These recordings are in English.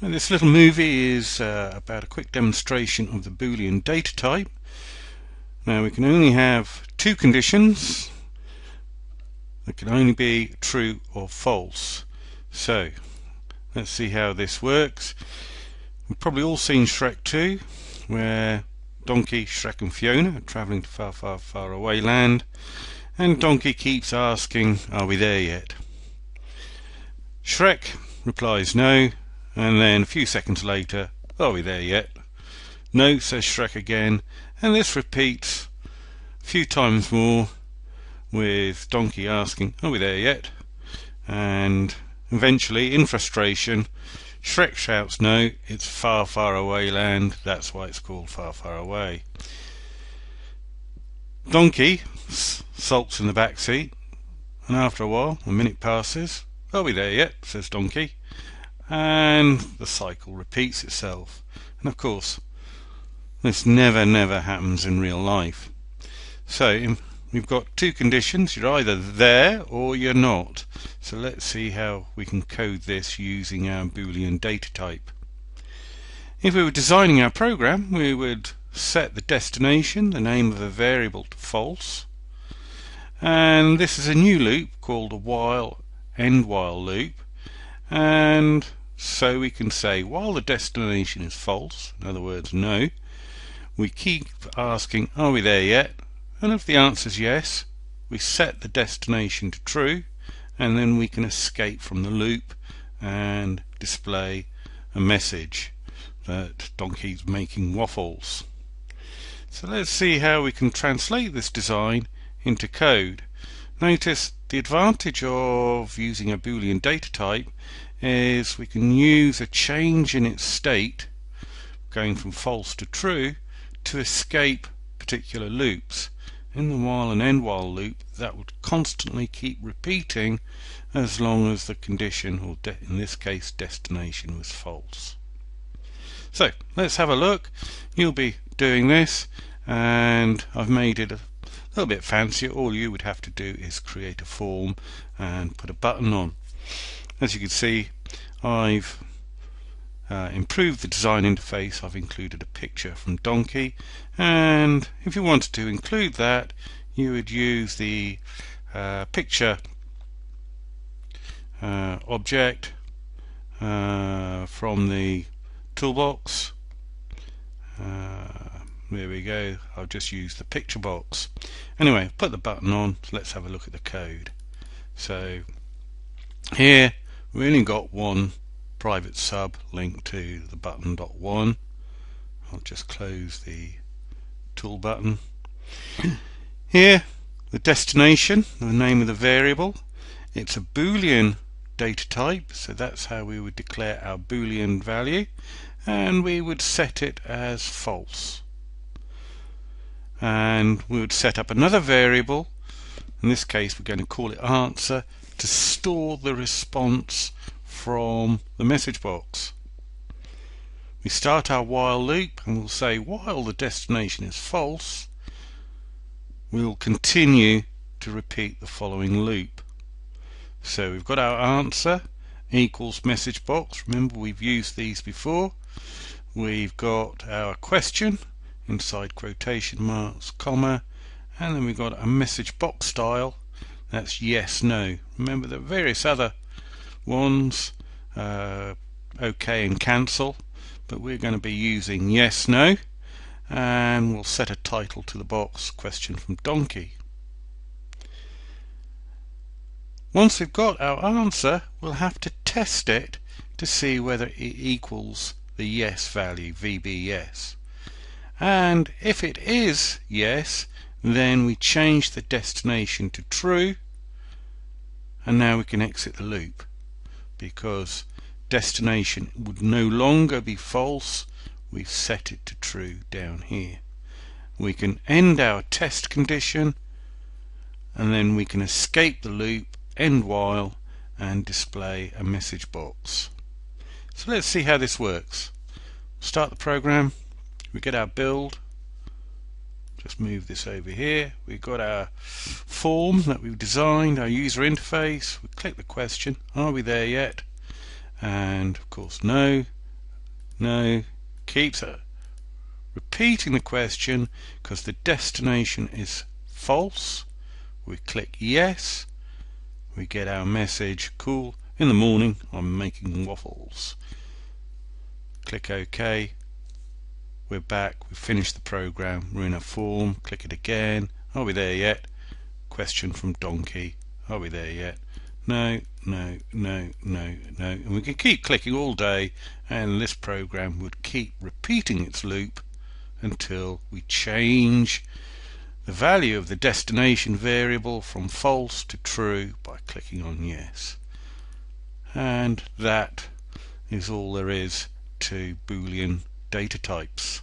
Now, this little movie is about a quick demonstration of the Boolean data type. Now we can only have two conditions. It can only be true or false. So let's see how this works. We've probably all seen Shrek 2, where Donkey, Shrek and Fiona are travelling to far, far, far away land, and Donkey keeps asking, "Are we there yet?" Shrek replies no, and then a few seconds later, "Are we there yet?" "No," says Shrek again, and this repeats a few times more, with Donkey asking, "Are we there yet?" And eventually, in frustration, Shrek shouts, "No, it's far, far away land, that's why it's called far, far away." Donkey sulks in the back seat, and after a while, a minute passes. "Are we there yet?" says Donkey, and the cycle repeats itself. And of course, this never happens in real life. So we've got two conditions: you're either there or you're not. So let's see how we can code this using our Boolean data type. If we were designing our program, we would set the destination, the name of a variable, to false, and this is a new loop called a while end while loop, and so we can say while the destination is false, in other words no, we keep asking, "Are we there yet?" And if the answer is yes, we set the destination to true, and then we can escape from the loop and display a message that Donkey's making waffles. So let's see how we can translate this design into code. Notice the advantage of using a Boolean data type is we can use a change in its state, going from false to true, to escape particular loops. In the while and end while loop, that would constantly keep repeating as long as the condition, or in this case destination, was false. So let's have a look. You'll be doing this, and I've made it a little bit fancier. All you would have to do is create a form and put a button on. As you can see, I've improved the design interface. I've included a picture from Donkey, and if you wanted to include that, you would use the picture object from the toolbox. There we go. I'll just use the picture box. Anyway, put the button on. So let's have a look at the code. So here we only got one private sub linked to the button.1. I'll just close the tool button. Here, the destination, the name of the variable. It's a Boolean data type, so that's how we would declare our Boolean value, and we would set it as false. And we would set up another variable. In this case, we're going to call it answer, to store the response from the message box. We start our while loop, and we'll say while the destination is false, we'll continue to repeat the following loop. So we've got our answer equals message box. Remember, we've used these before. We've got our question inside quotation marks, comma, and then we've got a message box style. That's yes, no. Remember the various other ones, OK and cancel, but we're going to be using yes, no, and we'll set a title to the box, question from Donkey. Once we've got our answer, we'll have to test it to see whether it equals the yes value, VB yes. And if it is yes, then we change the destination to true, and now we can exit the loop, because destination would no longer be false. We've set it to true down here. We can end our test condition, and then we can escape the loop, end while, and display a message box. So let's see how this works. Start the program. We get our build. Just move this over here. We've got our form that we've designed, our user interface. We click the question, "Are we there yet?" And of course no, no, keeps repeating the question because the destination is false. We click yes, we get our message, cool, in the morning I'm making waffles. Click OK, we're back, we've finished the program, we're in a form, click it again, are we there yet? Question from Donkey, are we there yet? No, no, no, no, no. And we can keep clicking all day and this program would keep repeating its loop until we change the value of the destination variable from false to true by clicking on yes. And that is all there is to Boolean data types.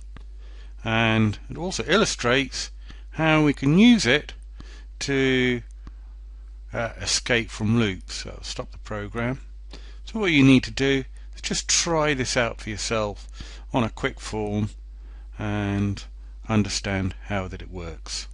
And it also illustrates how we can use it to escape from loops. So I'll stop the program. So what you need to do is just try this out for yourself on a quick form and understand how that it works.